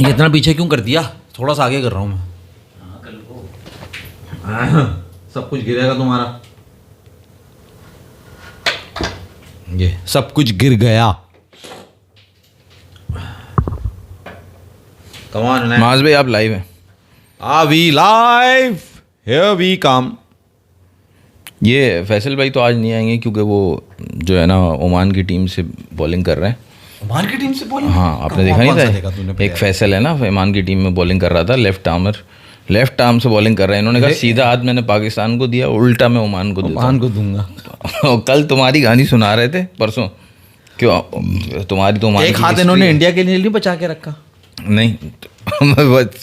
ये इतना पीछे क्यों कर दिया? थोड़ा सा आगे कर रहा हूँ मैं। कल को सब कुछ गिरेगा तुम्हारा। ये सब कुछ गिर गया। Come on, man. माज भाई आप लाइव हैं? Are we live? Here we come. ये फैसल भाई तो आज नहीं आएंगे क्योंकि वो जो है ना ओमान की टीम से बॉलिंग कर रहे हैं। ओमान की टीम से बॉलिंग? हाँ, आपने देखा नहीं था? एक फैसल है ना ओमान की टीम में बॉलिंग कर रहा था, लेफ्ट आर्म से बॉलिंग कर रहे हैं। इन्होंने कहा सीधा हाथ मैंने पाकिस्तान को दिया, उल्टा मैं ओमान को दूंगा। कल तुम्हारी कहानी सुना रहे थे, परसों। क्यों तुम्हारी तो ओमान एक हाथ इन्होंने इंडिया के लिए नहीं बचा के रखा। नहीं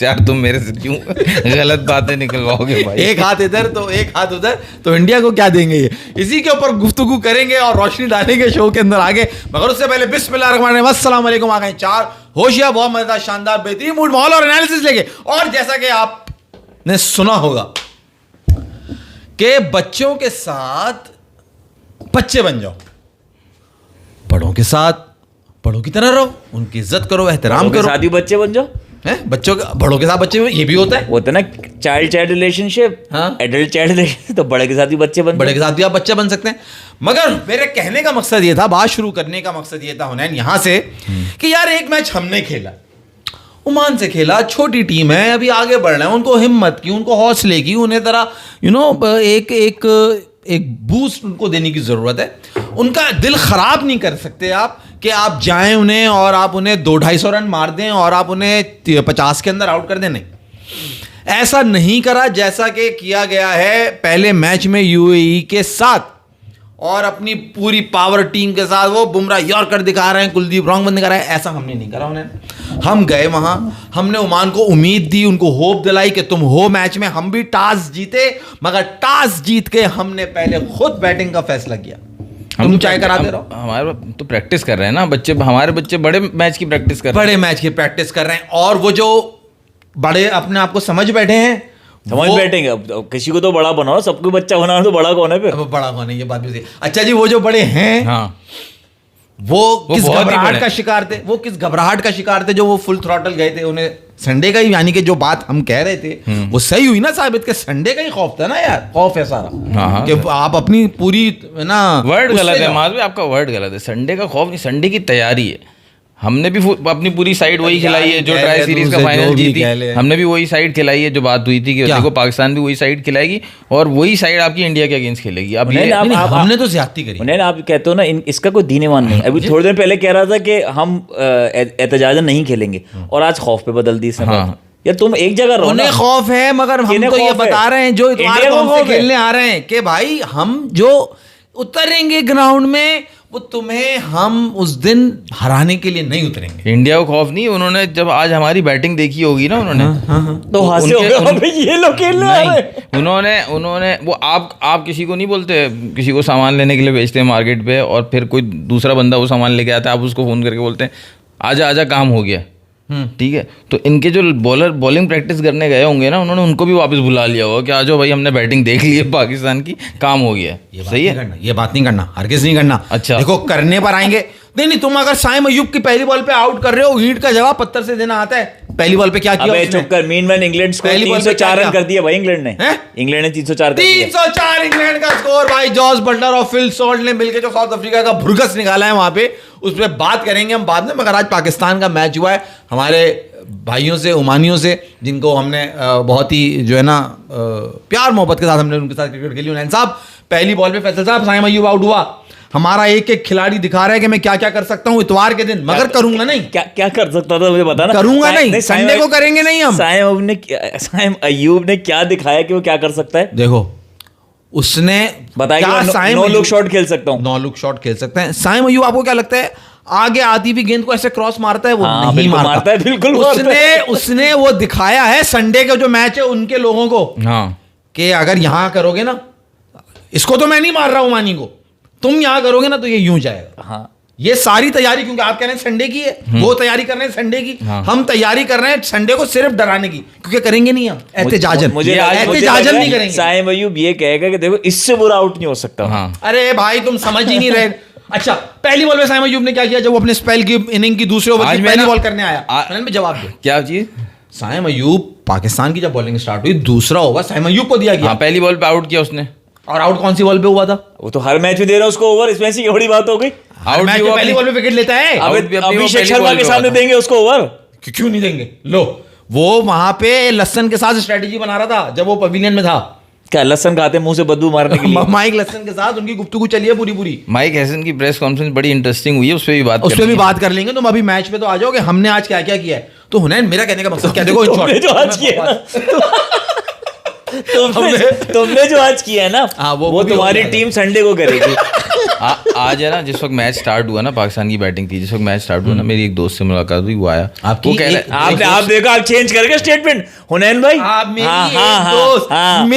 यार तुम मेरे से क्यों गलत बातें निकलवाओगे भाई? एक हाथ इधर तो एक हाथ उधर, तो इंडिया को क्या देंगे? ये इसी के ऊपर गुफ्तगू करेंगे और रोशनी डालेंगे शो के अंदर आगे। मगर उससे पहले बिस्मिल्लाहिर्रहमानिर्रहीम, अस्सलाम वालेकुम। आ गए 4 होशिया, बहुत मजेदार, शानदार, बेहतरीन मूड, माहौल और एनालिसिस लेके। और जैसा कि आपने सुना होगा कि बच्चों के साथ बच्चे बन जाओ, बड़ों के साथ बड़ों की तरह रहो, उनकी इज्जत करो, एहतराम करो। शादी बच्चे बन जाओ हैं? बच्चों के बड़ों के साथ बच्चे, ये भी होता है। होता है ना चाइल्ड रिलेशनशिप, हाँ। Adult child relationship. तो बड़े के साथ भी बच्चे बन बड़े के साथ भी आप बच्चा बन सकते हैं। मगर मेरे कहने का मकसद ये था, बात शुरू करने का मकसद ये था हुनैन यहाँ से, कि यार एक मैच हमने खेला, ओमान से खेला, छोटी टीम है, अभी आगे बढ़ रहे हैं, उनको हिम्मत की, उनको हौसले की, उन्हें तरह एक बूस्ट उनको देने की ज़रूरत है। उनका दिल ख़राब नहीं कर सकते आप कि आप जाएं उन्हें और आप उन्हें 200-250 रन मार दें और आप उन्हें 50 के अंदर आउट कर दें। नहीं, ऐसा नहीं करा जैसा कि किया गया है पहले मैच में यूएई के साथ, और अपनी पूरी पावर टीम के साथ वो बुमराह यॉर्कर दिखा रहे हैं, कुलदीप रॉन्ग बंद दिखा रहे हैं। ऐसा हमने नहीं करा उन्हें। हम गए वहां, हमने ओमान को उम्मीद दी, उनको होप दिलाई कि तुम हो मैच में। हम भी टॉस जीते, मगर टॉस जीत के हमने पहले खुद बैटिंग का फैसला किया। तुम चाहे कराते रहो, हमारे तो प्रैक्टिस कर रहे हैं ना बच्चे, हमारे बच्चे बड़े मैच की प्रैक्टिस कर रहे हैं, बड़े मैच की प्रैक्टिस कर रहे हैं। और वो जो बड़े अपने आप को समझ बैठे हैं, समझ बैठेंगे। अब किसी को तो बड़ा बनाओ, सबको बच्चा बनाओ, तो बड़ा कौन है फिर? अब बड़ा कौन है, ये बात भी सही। अच्छा जी, वो जो बड़े हैं, हाँ, वो किस बहुत ही घबराहट बड़े। का शिकार थे? वो किस घबराहट का शिकार थे जो वो फुल थ्रॉटल गए थे? उन्हें संडे का ही, यानी कि जो बात हम कह रहे थे वो सही हुई ना साबित, के संडे का ही खौफ था ना यार, खौफ है सारा। हाँ, कि आप अपनी पूरी ना वर्ड उससे गलत है जाओ। माज भाई, आपका वर्ड गलत है। संडे का खौफ नहीं, संडे की तैयारी है। हमने भी अपनी पूरी साइड वही खिलाई है जो कह ट्राई ले, सीरीज का दूसरे फाइनल जो भी जीती। कह ले। हमने भी वही साइड खिलाई है जो बात हुई थी कि क्या? देखो पाकिस्तान भी वही साइड खिलाएगी और वही साइड आपकी इंडिया के अगेंस्ट खेलेगी। अब ये नहीं, नहीं, हमने तो ज्यादती करी। नहीं, आप कहते हो ना इसका कोई दीन ईमान नहीं। अभी थोड़ी देर पहले कह रहा था कि हम एहतजाजन नहीं खेलेंगे, और आज खौफ पे बदल दी इसने बात। यार तुम एक जगह रहो ना। उन्हें खौफ है, मगर हम किन्हें तो ये खौफ है? बता रहे हैं जो इतवार इंडिया को को हमसे खौफ है। खेलने आ रहे हैं कि भाई हम जो उतरेंगे ग्राउंड में, वो तुम्हें हम उस दिन हराने के लिए नहीं उतरेंगे। इंडिया को खौफ नहीं, उन्होंने जब आज हमारी बैटिंग देखी होगी ना उन्होंने, तो हंसे हो गए, अबे ये लोग खेलने आ रहे हैं। नहीं, उन्होंने वो आप किसी को नहीं बोलते, किसी को सामान लेने के लिए भेजते हैं मार्केट पे और फिर कोई दूसरा बंदा वो सामान लेके आता है, आप उसको फ़ोन करके बोलते हैं आजा आजा काम हो गया, ठीक है। तो इनके जो बॉलिंग प्रैक्टिस करने गए होंगे ना, उन्होंने उनको भी वापस बुला लिया होगा कि आ जाओ भाई, हमने बैटिंग देख ली है पाकिस्तान की, काम हो गया। सही है, ये बात नहीं करना, हरगिज़ नहीं करना। अच्छा। देखो, करने पर आएंगे। नहीं, तुम अगर साइम अयूब की पहली बॉल पे आउट कर रहे हो, ईंट का जवाब पत्थर से देना आता है। पहली बॉल पे क्या किया अबे उसने? चुप कर, मीनवाइल इंग्लैंड स्कोर पहली बॉल पे 304 क्या रन किया? कर दिया भाई इंग्लैंड ने। हैं? इंग्लैंड ने 304 कर दिया। 304 इंग्लैंड का स्कोर भाई। जॉस बटलर और फिल सॉल्ट ने मिलकर जो साउथ अफ्रीका का भुरगस निकाला है वहां पे, उस पर बात करेंगे हम बाद में। मगर आज पाकिस्तान का मैच हुआ है हमारे भाइयों से, ओमानियों से, जिनको हमने बहुत ही जो है ना प्यार मोहब्बत के साथ हमने उनके साथ क्रिकेट खेली। उन्होंने साहब पहली बॉल पे फैसल साहब, साइम अयूब आउट हुआ। हमारा एक एक खिलाड़ी दिखा रहा है कि मैं क्या क्या कर सकता हूं इतवार के दिन, मगर करूंगा नहीं। क्या कर सकता था मुझे बताना। करूंगा नहीं, संडे को करेंगे नहीं हम। साइम अयूब ने क्या दिखाया कि वो क्या कर सकता है? देखो, उसने बताया कि 9 लुक शॉट खेल सकता हूं। 9 लुक शॉट खेल सकते हैं। साइम अयूब, आपको क्या लगता है आगे आती भी गेंद को ऐसे क्रॉस मारता है? वो हाँ, नहीं मारता है, बिल्कुल मारता है। उसने वो दिखाया है संडे का जो मैच है उनके लोगों को, हाँ, कि अगर यहां करोगे ना, इसको तो मैं नहीं मार रहा हूं मानी को, तुम यहां करोगे ना तो ये यूं जाएगा। हाँ, ये सारी तैयारी, क्योंकि आप कह रहे हैं संडे की है, वो तैयारी कर रहे हैं संडे की, हम तैयारी कर रहे हैं संडे को सिर्फ डराने की, क्योंकि करेंगे नहीं हम एहतजाजन। एहतजाजन नहीं करेंगे। साइम अयूब ये कहेगा कि देखो इससे बुरा आउट नहीं हो सकता। हाँ। अरे भाई तुम समझ ही नहीं रहे। अच्छा, पहली बॉल में साइम अयूब ने क्या किया जब वो अपने स्पेल की इनिंग की दूसरे ओवर आज की मैं पहली ना- बॉल करने आया? हुनैन में जवाब दो। क्या चीज? साइम अयूब, पाकिस्तान की जब बॉलिंग स्टार्ट हुई, दूसरा ओवर साइम अयूब को दिया गया हाँ, पहली बॉल पे आउट किया उसने। और आउट कौन सी बॉल पे हुआ था? वो तो हर मैच में दे रहा है उसको ओवर, इसमें ऐसी बड़ी बात हो गई। आउट मैच भी में हुआ पहली अपनी- बॉल पे विकेट लेता है। आउट भी अपनी वो अभिषेक पहली शर्मा बॉल के पे सामने हुआ था। देंगे उसको ओवर? क्यों नहीं देंगे? लो, वो वहां पे लसन के साथ स्ट्रेटेजी बना रहा था जब वो पवेलियन में था। क्या लहसन खाते मुंह से बदबू मारने के लिए? माइक लसन के साथ उनकी गुफ्तगू चली है पूरी। माइक हैसन की प्रेस कॉन्फ्रेंस बड़ी इंटरेस्टिंग हुई है, उस पर भी बात उस पर करेंगे। भी बात कर लेंगे। तुम अभी मैच पे तो आ जाओगे, हमने आज क्या क्या किया है। तो हुनैन, मेरा कहने का मकसद क्या, देखो in short, तुमने जो आज किया है ना तुमने जो आज किया है ना, हाँ, वो भी तुम्हारी होगा। टीम संडे को करेगी। आज है ना, जिस वक्त मैच स्टार्ट हुआ ना, पाकिस्तान की बैटिंग थी, जिस वक्त मैच स्टार्ट हुआ ना, मेरी एक दोस्त से मुलाकात हुई, वो आया, आपकी वो कह एक- रहा आपने आप देखो, आप चेंज करके स्टेटमेंट हुनैन भाई। आप मेरी हाँ, एक हाँ, हाँ, दोस्त, हाँ।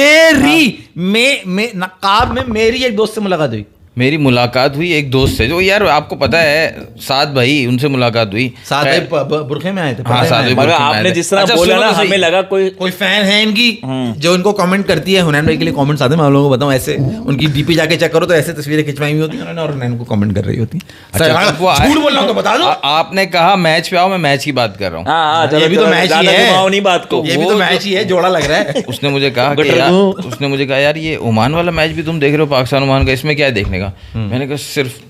नकाब में मेरी एक दोस्त से मुलाकात हुई। मेरी मुलाकात हुई एक दोस्त से, जो यार आपको पता है, साद भाई, उनसे मुलाकात हुई। साथ ही बुरखे में आए थे, हाँ, पर्दे में साथ आए ही थे। मगर बुरखे में आए आपने थे। जिस तरह अच्छा, बोला सुनो ना, तो सही। हमें लगा कोई कोई फैन है इनकी जो इनको कमेंट करती है। हुनैन भाई के लिए कमेंट्स आते हैं, मैं आप लोगों को बताऊं, ऐसे उनकी डीपी जाके चेक करो तो ऐसे तस्वीरें खिंचवाई हुई होती हैं उन्होंने और हुनैन को कमेंट कर रही होती है। अच्छा, वो आए- झूठ बोल रहा हूं तो बता दो। आपने कहा मैच पे आओ, मैं मैच की बात कर रहा हूँ। हाँ, ये भी तो मैच ही ज्यादा है। घुमाओ नहीं बात को। ये भी तो मैच ही है, जोड़ा लग रहा है। उसने मुझे कहा कि गटर यार, को- उसने मुझे कहा यार, ये ओमान वाला मैच भी तुम देख रहे हो, पाकिस्तान ओमान का, इसमें क्या है देखने का? मैंने कहा सिर्फ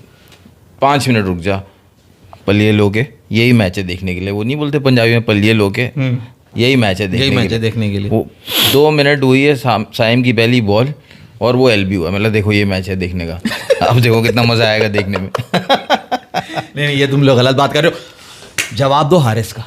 5 मिनट रुक जा, पलिए लोगे, यही मैच है देखने के लिए। वो नहीं बोलते पंजाबी में, पलिए लोगे, यही मैच है देखने यही के मैच लिए। है देखने के लिए। वो 2 मिनट हुई है साइम की पहली बॉल और वो एलबी हुआ। मतलब देखो, ये मैच है देखने का। अब देखो कितना मजा आएगा देखने में। नहीं, ये तुम लोग गलत बात कर रहे हो। जवाब दो हारिस का।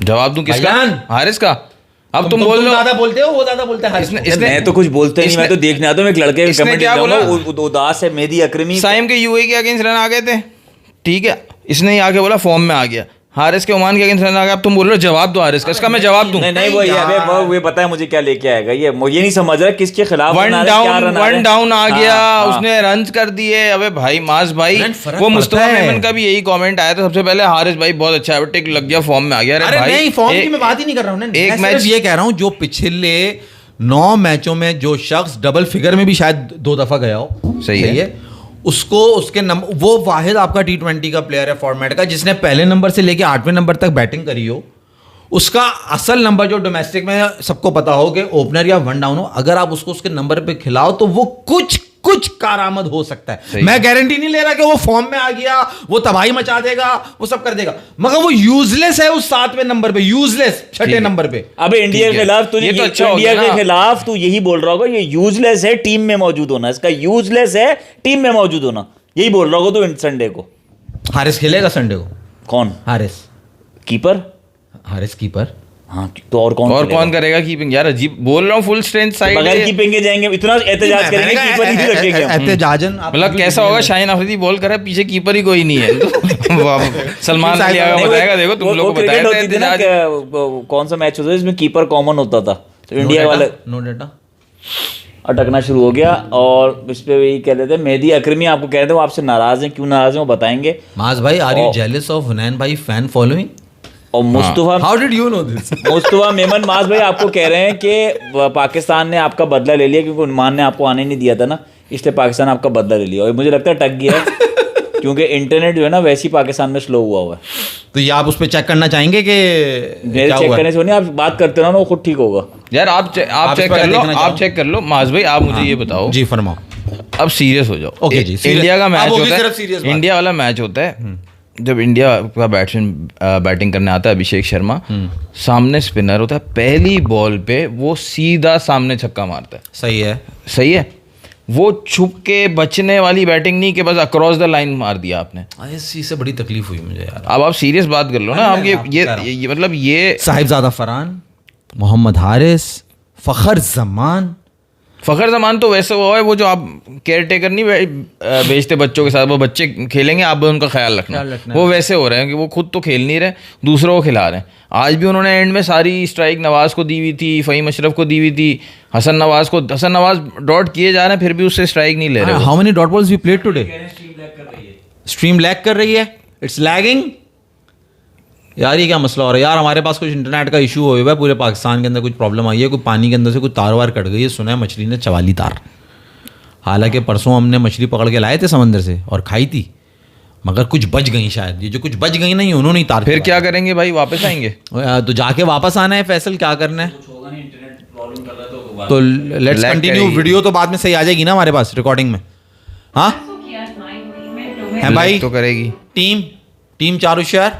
जवाब दूं किसका? भाईजान! हारिस का। अब तुम बोल तुम लो। ज्यादा बोलते हो, वो ज्यादा बोलता है हारिस को। इसने- मैं तो कुछ बोलते नहीं, मैं तो देखने आता हूँ, एक लड़के इसने कमेंट क्या बोला? उदास है मेहदी अकरमी। साइम के यूएई के अगेंस्ट रन आ गए थे, ठीक है, इसने ही आके बोला फॉर्म में आ गया। हारिस के ओमान के अगेंस्ट रन आ गया। अब तुम बोल रहे हो जवाब दो हारिस का, इसका मैं जवाब दूं? नहीं नहीं, वो ये अबे वो ये पता है मुझे क्या लेके आएगा ये, मुझे नहीं समझ रहा किसके खिलाफ वन बना रहा है, क्या डाउन रन आ रहा है। वन डाउन आ गया, हाँ, उसने रन कर दिए। अबे भाई, मास भाई, रन फर्क वो मुस्तफा पड़ता है। मेमन का भी यही कमेंट आया था सबसे पहले, हारिस भाई बहुत अच्छा है, टिक लग गया, फॉर्म में आ गया। अरे भाई, नहीं, फॉर्म की एक- मैं बात ही नहीं कर रहा हूं ना। एक मैं मैच- सिर्फ ये कह रहा हूं, जो पिछले 9 मैचों में जो शख्स डबल फिगर में भी शायद 2 दफा गया हो, सही है। उसको उसके नंबर, वो वाहिद आपका T20 का प्लेयर है फॉर्मेट का जिसने पहले नंबर से लेके 8वें नंबर तक बैटिंग करी हो। उसका असल नंबर जो डोमेस्टिक में सबको पता हो कि ओपनर या वन डाउन हो, अगर आप उसको उसके नंबर पे खिलाओ तो वो कुछ कारआमद हो सकता है। सही। मैं गारंटी नहीं ले रहा कि वो फॉर्म में आ गया, वो तबाही मचा देगा, वो सब कर देगा, मगर वो यूजलेस है उस 7वें नंबर पे, यूजलेस 6ठे नंबर पे। अबे इंडिया ठीक के है। खिलाफ तुझे ये तो अच्छा हो इंडिया गया के ना। खिलाफ तू यही बोल रहा होगा, ये यूजलेस है टीम में मौजूद होना, इसका यूजलेस है टीम में मौजूद होना, यही बोल रहा होगा तू संडे को। हारिस खेलेगा संडे को? कौन? हारिस कीपर? हारिस कीपर। हाँ, तो और कौन खेलेगा? कौन करेगा कीपिंग? यार अजीब बोल रहा हूँ, फुल स्ट्रेंथ साइड बगैर कीपिंग के जाएंगे, इतना एहतजाज करेंगे, कीपर नहीं रखेंगे हम। एहतजाजन मतलब कैसा होगा, शाहीन अफरीदी बॉल कर रहा है, पीछे कीपर ही कोई नहीं है। तो वाह, सलमान अली आगा नहीं, बताएगा, देखो तुम वो लोग को क्रिकेट बताया होती थी ना, कौन सा मैच होता था जिसमें कीपर कॉमन होता था, तो इंडिया वाले नो डाटा अटकना शुरू हो गया। और इस पे वही कह रहे थे, मेहदी अकरमी आपको कह रहे थे वो आपसे नाराज हैं, क्यों नाराज हैं वो बताएंगे। माज भाई, आर यू और- जेलस ऑफ हुनैन भाई फैन फॉलोइंग? और Mustafa how did you know this? Mustafa Memon माज भाई आपको कह रहे हैं कि पाकिस्तान ने आपका बदला ले लिया, क्योंकि उन्मान ने आपको आने नहीं दिया था ना, इसलिए पाकिस्तान आपका बदला ले लिया। और मुझे लगता है टक गया है, क्योंकि इंटरनेट जो है ना वैसे ही पाकिस्तान में स्लो हुआ है। तो ये आप उस पर चेक करना चाहेंगे कि मेरे क्या चेक हुआ? करने से नहीं, आप बात करते रहो ना, वो खुद ठीक होगा। यार आप चेक इस पर कर लो, देखना चाहो? आप चेक कर लो। माज भाई, आप मुझे ये बताओ, जी फरमाओ। अब सीरियस हो जाओ। ओके जी, serious। इंडिया का अब मैच होगी होता सिर्फ serious है, बात। इंडिया वाला मैच होता है, जब इंडिया का बैट्समैन बैटिंग करने आता है, अभिषेक शर्मा, सामने स्पिनर होता है, पहली बॉल पे वो सीधा सामने छक्का मारता है। सही है। सही है, वो छुप के बचने वाली बैटिंग नहीं कि बस अक्रॉस द लाइन मार दिया आपने। इस चीज से बड़ी तकलीफ हुई मुझे यार। अब आप सीरियस बात कर लो ना, अरे आप मैं आपको कह रहा हूं। ये मतलब ये साहिबजादा फरहान, मोहम्मद हारिस, फखर जमान। फखर जमान तो वैसे वो है, वो जो आप केयर टेकर नहीं भेजते बच्चों के साथ, वो बच्चे खेलेंगे, आप उनका ख्याल रखना, वो वैसे हो रहे हैं कि वो खुद तो खेल नहीं रहे, दूसरों को खिला रहे हैं। आज भी उन्होंने एंड में सारी स्ट्राइक नवाज को दी हुई थी, फ़हीम अशरफ को दी हुई थी, हसन नवाज डॉट किए जा रहे हैं, फिर भी उससे स्ट्राइक नहीं ले रहे। How many dot balls we played today? Stream lag कर रही है, इट्स लैगिंग। यार ये क्या मसला हो रहा है यार? हमारे पास कुछ इंटरनेट का इशू हुआ है, पूरे पाकिस्तान के अंदर कुछ प्रॉब्लम आई है, कोई पानी के अंदर से कोई तार वार कट गई है, सुना है मछली ने चवाली तार। हालांकि परसों हमने मछली पकड़ के लाए थे समंदर से और खाई थी, मगर कुछ बच गई शायद। ये जो कुछ बच गई नहीं उन्होंने ही तार फिर क्या करेंगे भाई, वापस आएंगे? तो जाके वापस आना है फैसल, क्या करना है। तो लेट्स कंटिन्यू, वीडियो तो बाद में सही आ जाएगी ना हमारे पास रिकॉर्डिंग में। हाँ है भाई, तो करेगी टीम चारुशर।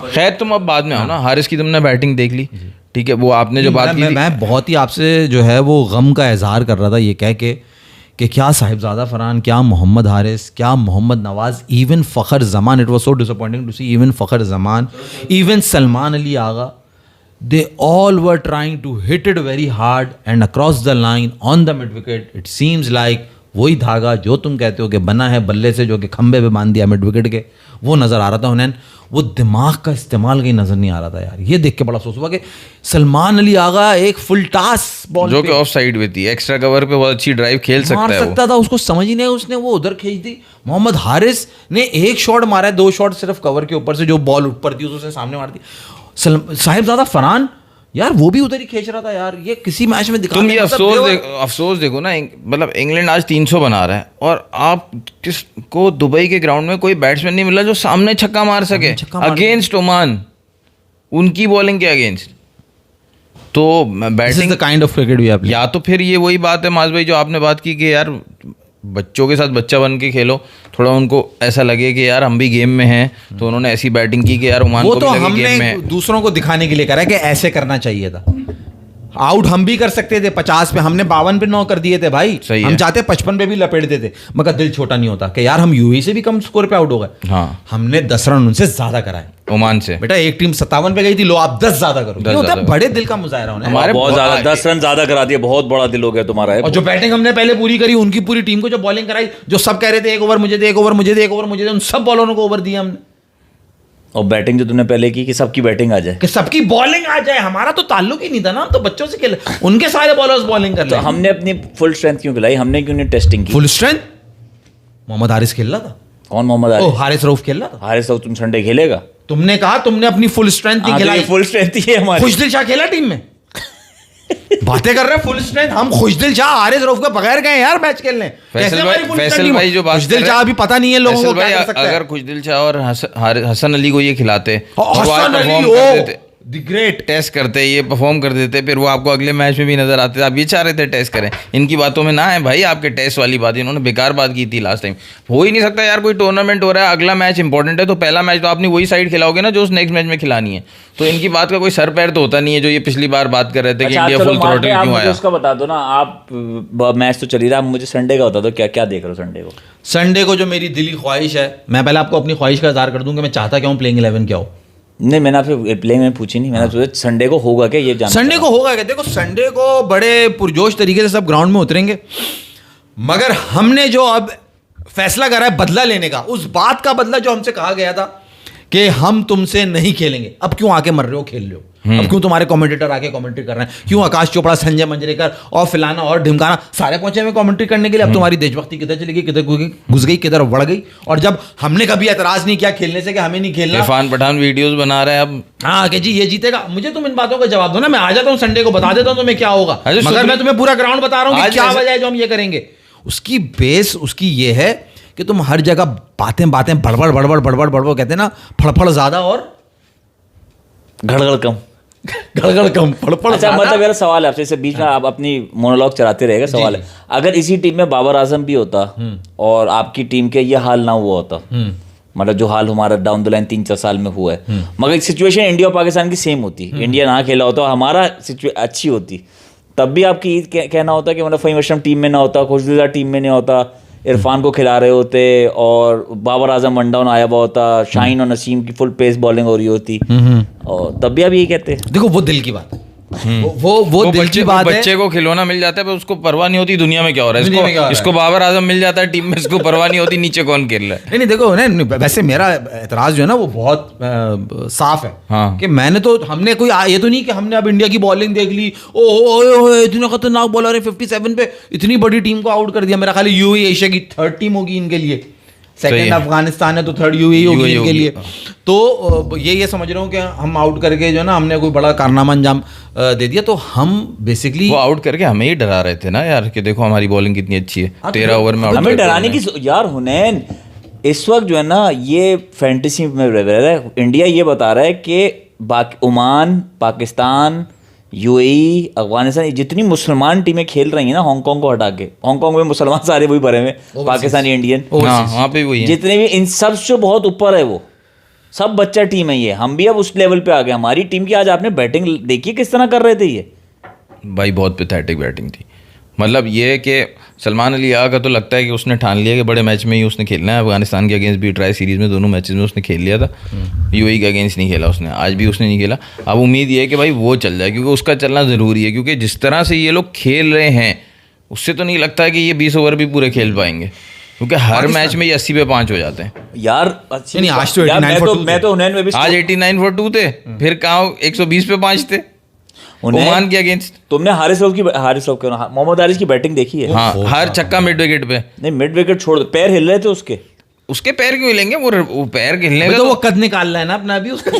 खैर तुम अब बाद में आओ ना, हारिस की तुमने बैटिंग देख ली, ठीक है, वो आपने जो बात की थी। मैं बहुत ही आपसे जो है वो गम का इजहार कर रहा था ये कह के कि क्या साहिबजादा फरहान, क्या मोहम्मद हारिस, क्या Mohammad Nawaz, even Fakhar Zaman, it was so disappointing to see even Fakhar Zaman, even Salman Ali Agha, they all were trying to hit it very hard and across the line on the mid wicket. It seems like वही धागा जो तुम कहते हो कि बना है बल्ले से, जो कि खंबे पे बांध दिया मिड विकेट के, वो नज़र आ रहा था उन्हें। वो दिमाग का इस्तेमाल कहीं नज़र नहीं आ रहा था यार। ये देख के बड़ा अफसोस हुआ कि सलमान अली आगा एक फुल टास बॉल जो कि ऑफ साइड में थी, एक्स्ट्रा कवर पे बहुत अच्छी ड्राइव खेल मार सकता था, उसको समझ ही नहीं, उसने वो उधर खींच दी। मोहम्मद हारिस ने एक शॉट मारा है, 2 शॉट सिर्फ कवर के ऊपर से, जो बॉल ऊपर थी उसने सामने मार दी। साहिबजादा फरहान यार वो भी उधर ही खींच रहा था यार। ये किसी मैच में दिखा, तुम ये अफसोस देखो ना, मतलब इंग्लैंड आज 300 बना रहा है और आप किसको दुबई के ग्राउंड में कोई बैट्समैन नहीं मिला जो सामने छक्का मार सके अगेंस्ट ओमान, उनकी बॉलिंग के अगेंस्ट। तो batting the kind of cricket we have. या तो फिर ये वही बात है माज भाई जो आपने बात की कि यार बच्चों के साथ बच्चा बन के खेलो, थोड़ा उनको ऐसा लगे कि यार हम भी गेम में हैं, तो उन्होंने ऐसी बैटिंग की कि यार ओमान को भी लगे गेम में है। दूसरों को दिखाने के लिए करा कि ऐसे करना चाहिए था। आउट हम भी कर सकते थे 50 पे, हमने 52 पे 9 कर दिए थे भाई। हम चाहते 55 पे भी लपेट देते, मगर दिल छोटा नहीं होता कि यार हम यूएई से भी कम स्कोर पे आउट हो गए। हाँ, हमने 10 रन उनसे ज्यादा कराए ओमान से। बेटा एक टीम 57 पे गई थी, लो आप 10 ज्यादा करो। होता है बड़े दिल का मुजाहरा होना। हमारे बहुत ज्यादा 10 रन ज्यादा करा दिए, बहुत बड़ा दिल हो गया तुम्हारा है। और जो बैटिंग हमने पहले पूरी करी, उनकी पूरी टीम को जो बॉलिंग कराई, जो सब कह रहे थे 1 ओवर मुझे दे, 1 ओवर मुझे दे, 1 ओवर मुझे दे, उन सब बॉलरों को ओवर दिया हमने। और बैटिंग जो तुमने पहले की कि सबकी बैटिंग आ जाए, कि सबकी बॉलिंग आ जाए, हमारा तो ताल्लुक ही नहीं था ना, हम तो बच्चों से खेले, उनके सारे बॉलर्स बॉलिंग कर रहे। तो हमने अपनी फुल स्ट्रेंथ क्यों खिलाई, हमने क्यों नहीं टेस्टिंग की? फुल स्ट्रेंथ मोहम्मद हारिस खेल रहा था। कौन मोहम्मद हारिस? हारिस रऊफ खेल रहा था। हारिस रऊफ तुम संडे खेलेगा? तुमने कहा तुमने अपनी फुल स्ट्रेंथ नहीं खिलाई। फुल स्ट्रेंथ ही है हमारी। खुशदिल शाह खेला टीम में। बातें कर रहे हैं फुल स्ट्रेंथ, हम खुशदिल शाह हारिस रऊफ के बगैर गए यार मैच खेलने। फैसल भाई जो बात खुशदिल शाह अभी पता नहीं है लोगों को क्या कर सकता है। अगर खुशदिल शाह और हसन अली को ये खिलाते, Hasan Ali the great test करते, ये परफॉर्म कर देते, फिर वो आपको अगले मैच में भी नजर आते। आप ये चाह रहे थे टेस्ट करें, इनकी बातों में ना है भाई आपके टेस्ट वाली बात। इन्होंने बेकार बात की थी लास्ट टाइम। हो ही नहीं सकता यार, कोई टूर्नामेंट हो रहा है, अगला मैच इंपॉर्टेंट है, तो पहला मैच तो आपने वही साइड खिलाओगे ना जो उस नेक्स्ट मैच में खिलानी है। तो इनकी बात का कोई सर पैर तो होता नहीं है, जो ये पिछली बार बात कर रहे थे कि इंडिया फुल थ्रॉटल क्यों आया। उसका बता दो ना, आप मैच तो चल ही रहा, मुझे संडे का बता दो, क्या क्या देख रहे हो संडे को? संडे को जो मेरी दिली ख्वाहिश है, मैं पहले आपको अपनी ख्वाहिश का इज़हार कर दूं कि मैं चाहता क्या हूँ, प्लेइंग 11 क्या हो। नहीं, मैंने आपसे प्लेइंग में पूछी नहीं, मैंने सोचा संडे को होगा क्या, ये जानना। संडे को होगा क्या? देखो संडे को बड़े पुरजोश तरीके से सब ग्राउंड में उतरेंगे, मगर हमने जो अब फैसला करा है बदला लेने का, उस बात का बदला जो हमसे कहा गया था कि हम तुमसे नहीं खेलेंगे। अब क्यों आके मर रहे हो, खेल रहे हो? अब क्यों तुम्हारे कमेंटेटर आके कमेंट्री कर रहे हैं? क्यों आकाश चोपड़ा, संजय मंजरेकर और फिलाना और ढिमकाना सारे पहुंचे हुए कमेंट्री करने के लिए? अब तुम्हारी देशभक्ति किधर चली गई, किधर घुस गई, किधर बढ़ गई? और जब हमने कभी एतराज नहीं किया खेलने से कि हमें नहीं खेलना, इरफान पठान वीडियोस बना रहा है अब, हाँ कि जी ये जीतेगा, मुझे तुम इन बातों का जवाब दो ना। मैं आ जाता हूँ संडे को, बता देता हूँ तुम्हें क्या होगा, मगर मैं तुम्हें पूरा ग्राउंड बता रहा हूँ कि क्या वजह है जो हम ये करेंगे। उसकी बेस उसकी ये है कि तुम हर जगह बातें बड़बड़ बड़बड़ बड़बड़ बड़बड़ कहते हैं ना, फड़फड़ ज्यादा और घड़घड़ कम। घड़घड़ कम, फड़फड़। अच्छा, मतलब मेरा सवाल है आपसे, इससे बीच में आप अपनी मोनोलॉग चलाते रहेगा। सवाल है, अगर इसी टीम में बाबर आजम भी होता और आपकी टीम के ये हाल ना हुआ होता, मतलब जो हाल हमारा डाउन द लाइन 3-4 साल में हुआ है, मगर सिचुएशन इंडिया और पाकिस्तान की सेम होती, इंडिया ना खेला होता, हमारा अच्छी होती, तब भी आपकी कहना होता कि मतलब फ़हीम अशरफ टीम में ना होता, खुशदिल टीम में नहीं होता, इरफान को खिला रहे होते और बाबर आजम वन डाउन आया हुआ होता, शाहीन और नसीम की फुल पेस बॉलिंग हो रही होती, और तब भी आप यही कहते। देखो वो दिल की बात है, वो दिल की बात है। बच्चे को खिलौना मिल जाता है पर उसको परवाह नहीं होती दुनिया में क्या हो रहा है। इसको बाबर आजम मिल जाता है टीम में, इसको परवाह नहीं होती नीचे कौन खेल रहा है। नहीं देखो नहीं, वैसे मेरा एतराज जो है ना वो बहुत साफ है। हाँ। कि मैंने तो, हमने कोई ये तो नहीं कि हमने अब इंडिया की बॉलिंग देख ली, ओ इतने खतरनाक बॉलर है, 57 पे इतनी बड़ी टीम को आउट कर दिया। मेरा ख्याल यूएई एशिया की 3rd टीम होगी इनके लिए, सेकंड अफगानिस्तान है तो थर्ड यूएई होगी इनके लिए। तो ये समझ रहा हूँ कि हम आउट करके जो है ना हमने कोई बड़ा कारनामा अंजाम दे दिया। तो हम बेसिकली वो आउट करके हमें ही डरा रहे थे ना यार कि देखो हमारी बॉलिंग कितनी अच्छी है, 13 ओवर में आउट। हमें डराने की यार हुनैन इस वक्त जो है ना ये फैंटेसी में रह रहा है। इंडिया ये बता रहा है कि ओमान, पाकिस्तान, यूएई, अफगानिस्तान, ये जितनी मुसलमान टीमें खेल रही हैं ना हांगकांग को हटा के, हांगकांग में मुसलमान सारे वही भरे हुए, पाकिस्तानी, इंडियन, हाँ वहाँ पे वही है। जितने भी इन सब से बहुत ऊपर है वो सब बच्चा टीम है ये। हम भी अब उस लेवल पे आ गए। हमारी टीम की आज आपने बैटिंग देखी किस तरह कर रहे थे ये भाई, बहुत पैथेटिक बैटिंग थी। मतलब ये कि सलमान अली आगा का तो लगता है कि उसने ठान लिया कि बड़े मैच में ही उसने खेलना है। अफगानिस्तान के अगेंस्ट भी ट्राई सीरीज़ में दोनों मैचेस में उसने खेल लिया था, यूएई के अगेंस्ट नहीं खेला उसने, आज भी उसने नहीं खेला। अब उम्मीद ये है कि भाई वो चल जाए, क्योंकि उसका चलना ज़रूरी है, क्योंकि जिस तरह से ये लोग खेल रहे हैं उससे तो नहीं लगता है कि ये 20 ओवर भी पूरे खेल पाएंगे, क्योंकि हर मैच में ये 80 पे 5 हो जाते हैं यार। अच्छी नहीं, आज तो 89 for 2 मैं तो हुनैन में भी आज 89 for 2 थे, फिर कहाँ 120 पे 5 थे ओमान के अगेंस्ट। तुमने हारिस रऊफ मोहम्मद हारिस की बैटिंग देखी है? हाँ, हर छक्का मिड विकेट पे। नहीं, मिड विकेट छोड़, पैर हिल रहे थे उसके पैर क्यों हिलेंगे? वो पैर हिलने तो वो कद निकाल रहा है ना अपना अभी उसका।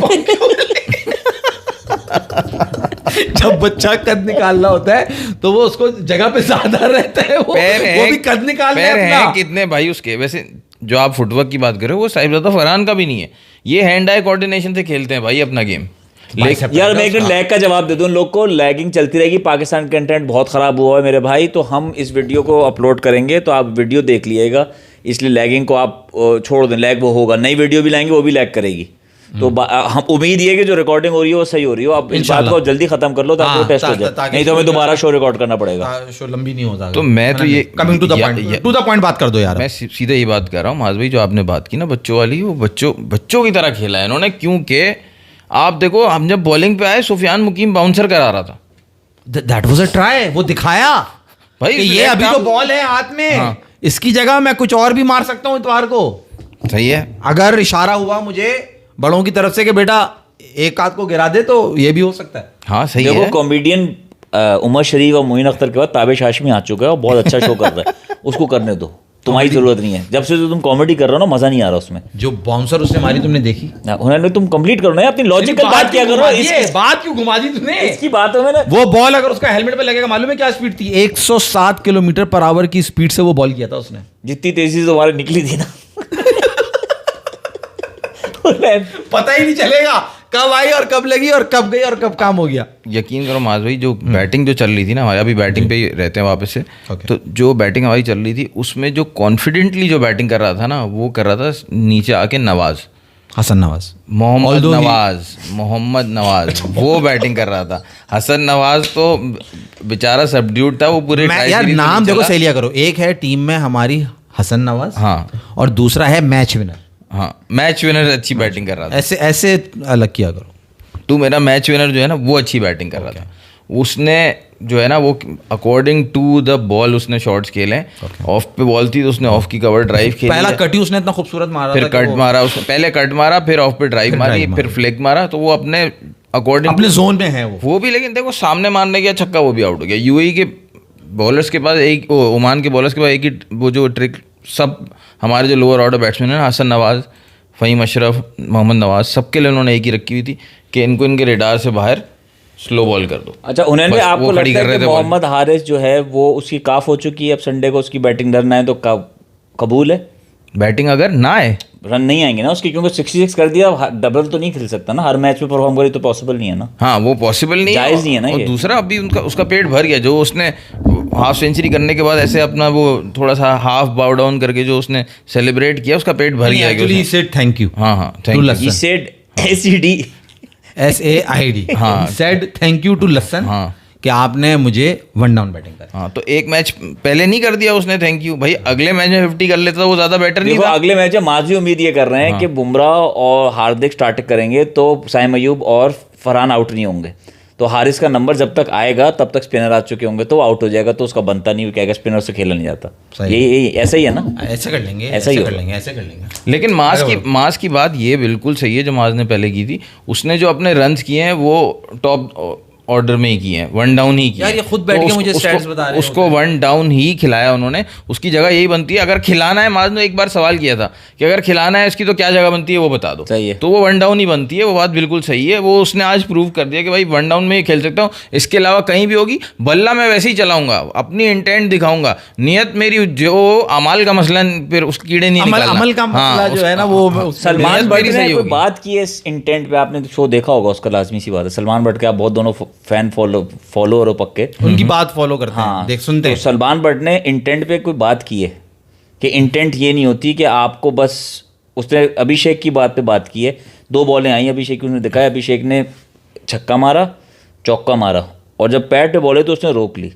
जब बच्चा कद निकाल रहा होता है तो वो उसको जगह पे ज्यादा रहता है, वो भी कद निकाल रहा है अपना। कितने भाई उसके। वैसे जो आप फुटवर्क की बात कर रहे हो वो साहिबजादा फरहान का भी नहीं है, ये हैंड आई कोऑर्डिनेशन से खेलते हैं भाई अपना गेम। यार मैं एक लैग का जवाब दे दूं, लोग को लैगिंग चलती रहेगी, पाकिस्तान कंटेंट बहुत खराब हुआ है मेरे भाई, तो हम इस वीडियो को अपलोड करेंगे तो आप वीडियो देख लीजिएगा, इसलिए लैगिंग को आप छोड़ दें। लैग वो होगा, नई वीडियो भी लाएंगे वो भी लैग करेगी। तो हम उम्मीद ये कि जो रिकॉर्डिंग हो रही है वो सही हो रही हो। आप इस बात को जल्दी खत्म कर लो ताकि वो टेस्ट हो जाए, नहीं तो हमें दोबारा शो रिकॉर्ड करना पड़ेगा, शो लंबी नहीं होता। तो मैं तो ये कमिंग टू द पॉइंट बात कर दो यार। मैं सीधे ये बात कर रहा हूँ माज भाई, जो आपने बात की ना बच्चों वाली, वो बच्चों की तरह खेला है इन्होंने। क्योंकि आप देखो, हम जब बॉलिंग पे आए सुफियान मुकीम बाउंसर करा रहा था, दैट वाज अ ट्राई, वो दिखाया भाई ये अभी तो बॉल है हाथ में, इसकी जगह मैं कुछ और भी मार सकता हूँ इतवार को। सही है, अगर इशारा हुआ मुझे बड़ों की तरफ से कि बेटा एक हाथ को गिरा दे तो ये भी हो सकता है। हाँ सही है। देखो कॉमेडियन उमर शरीफ और मोइन अख्तर के बाद ताबिश हाशमी आ चुका है और बहुत अच्छा शो कर रहा है, उसको करने दो, तुम्हारी जरूरत नहीं है। जब से तुम कॉमेडी कर रहे हो ना मजा नहीं आ रहा उसमें। जो बाउंसर उसने मारी तुमने देखी? उन्होंने तुम कंप्लीट करो ना अपनी लॉजिकल बात क्या करो, इस बात क्यों घुमा दी तूने? इसकी बात है मैंने, वो बॉल अगर उसका हेलमेट पे लगेगा, मालूम है क्या स्पीड थी? 107 किलोमीटर पर आवर की स्पीड से वो बॉल किया था उसने। जितनी तेजी से तुम्हारे निकली थी ना पता ही नहीं चलेगा कब आई और कब लगी और कब गई और कब काम हो गया। यकीन करो माज भाई, जो बैटिंग जो चल रही थी ना हमारी, अभी बैटिंग पे ही रहते हैं वापस से, तो जो बैटिंग हमारी चल रही थी उसमें जो कॉन्फिडेंटली जो बैटिंग कर रहा था ना, वो कर रहा था नीचे आके नवाज, हसन नवाज, मोहम्मद नवाज वो बैटिंग कर रहा था। हसन नवाज तो बेचारा सबड्यूट था वो पूरे। यार नाम देखो सही लिया करो, एक है टीम में हमारी हसन नवाज, हाँ, और दूसरा है मैच विनर। हाँ, मैच विनर अच्छी बैटिंग कर रहा था, ऐसे अलग किया करो। तू मेरा मैच विनर जो है ना वो अच्छी बैटिंग कर रहा था। उसने जो है ना वो अकॉर्डिंग टू द बॉल उसने शॉट्स खेले। ऑफ पे बॉल थी तो उसने ऑफ की कवर ड्राइव खेली, पहला कट ही उसने इतना खूबसूरत मारा, फिर कट मारा उसने, पहले कट मारा, फिर ऑफ पे ड्राइव मारी, फिर फ्लिक मारा। तो वो अपने अकॉर्डिंग अपने जोन में है वो भी। लेकिन देखो सामने मारने गया छक्का, वो भी आउट हो गया। यूएई के बॉलर्स के पास एक, ओमान के बॉलर्स के पास एक ही वो जो ट्रिक, सब हमारे जो लोअर ऑर्डर बैट्समैन है, हसन नवाज, फ़हीम अशरफ, मोहम्मद नवाज, सबके लिए उन्होंने एक ही रखी हुई थी कि इनको इनके रेडार से बाहर स्लो बॉल कर दो। अच्छा, उन्होंने आपको लगता है कि मोहम्मद हारिस जो है वो उसकी काफ हो चुकी है, अब संडे को उसकी बैटिंग रन आए तो कबूल है? बैटिंग अगर ना आए, रन नहीं आएंगे ना उसकी, क्योंकि 66 कर दिया, डबल तो नहीं खेल सकता ना, हर मैच में परफॉर्म करे तो पॉसिबल नहीं है ना। हाँ, वो पॉसिबल नहीं है, जायज़ नहीं है ना। और दूसरा अभी उसका पेट भर गया, जो उसने हाफ सेंचुरी करने के बाद ऐसे अपना वो थोड़ा सा हाफ बाउ डाउन करके जो उसने सेलिब्रेट किया, उसका पेट भर गया। Actually he said thank you. हाँ, thank you. He said SAID हाँ, सेड थैंक यू टू लसन, हाँ, कि आपने मुझे वन डाउन बैटिंग करी। हाँ, तो एक मैच पहले नहीं कर दिया उसने थैंक यू, भाई अगले मैच में 50 कर लेता तो वो ज्यादा बेटर नहीं था। अगले मैच में माजी उम्मीद ये कर रहे हैं कि बुमराह और हार्दिक स्टार्ट करेंगे तो साइम अयूब और फरहान आउट नहीं होंगे, तो हारिस का नंबर जब तक आएगा तब तक स्पिनर आ चुके होंगे तो आउट हो जाएगा, तो उसका बनता नहीं कहेगा स्पिनर से खेला नहीं जाता। ये ऐसा ही है ना, ऐसा कर लेंगे, ऐसा ही कर लेंगे, ऐसे कर लेंगे। लेकिन मास की बात ये बिल्कुल सही है जो मास ने पहले की थी। उसने जो अपने रन्स किए हैं वो टॉप ऑर्डर में ही किए हैं, 1 डाउन ही किए यार ये खुद बैठ के मुझे स्टैट्स बता रहे हैं। उसको 1 डाउन ही खिलाया उन्होंने। उसकी जगह यही बनती है, अगर खिलाना है, मान लो एक बार सवाल किया था कि अगर खिलाना है इसकी तो क्या जगह बनती है वो बता दो, सही है। तो वो 1 डाउन ही बनती है। वो बात बिल्कुल सही है, वो उसने आज प्रूव कर दिया कि भाई 1 डाउन में ही खेल सकता हूँ, इसके अलावा कहीं भी होगी बल्ला मैं वैसे ही चलाऊंगा, अपनी इंटेंट दिखाऊंगा, नियत मेरी जो अमाल का मसला फिर उस कीड़े नहीं निकालना। अमल का मसला जो है ना वो सलमान भट्ट ने सही कोई होगी। बात की है इस इंटेंट पे? आपने शो देखा होगा उसका, लाजमी सी बात है। सलमान भट्ट के आप बहुत दोनों फैन फॉलोअर हो पक्के, उनकी बात फॉलो करते हैं, देख सुनते तो हैं। सलमान भट्ट ने इंटेंट पे कोई बात की है कि इंटेंट ये नहीं होती कि आपको बस, उसने अभिषेक की बात पे बात की है। 2 बॉलें आई अभिषेक की, उसने दिखाया, अभिषेक ने छक्का मारा, चौका मारा, और जब पैड पे बॉले तो उसने रोक ली।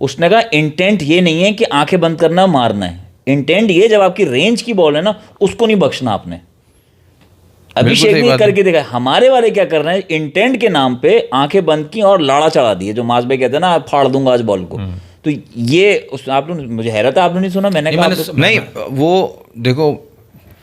उसने कहा इंटेंट ये नहीं है कि आंखें बंद करना मारना है, इंटेंट ये जब आपकी रेंज की बॉल है ना उसको नहीं बख्शना आपने। अभिषेक सही ने बात करके देखा। हमारे वाले क्या कर रहे हैं, इंटेंट के नाम पे आंखें बंद की और लाड़ा चढ़ा दिए, जो मास भाई कहते हैं ना फाड़ दूंगा आज बॉल को। तो ये आपने, मुझे हैरत है आपने नहीं सुना, मैंने कहा आपको- नहीं वो देखो,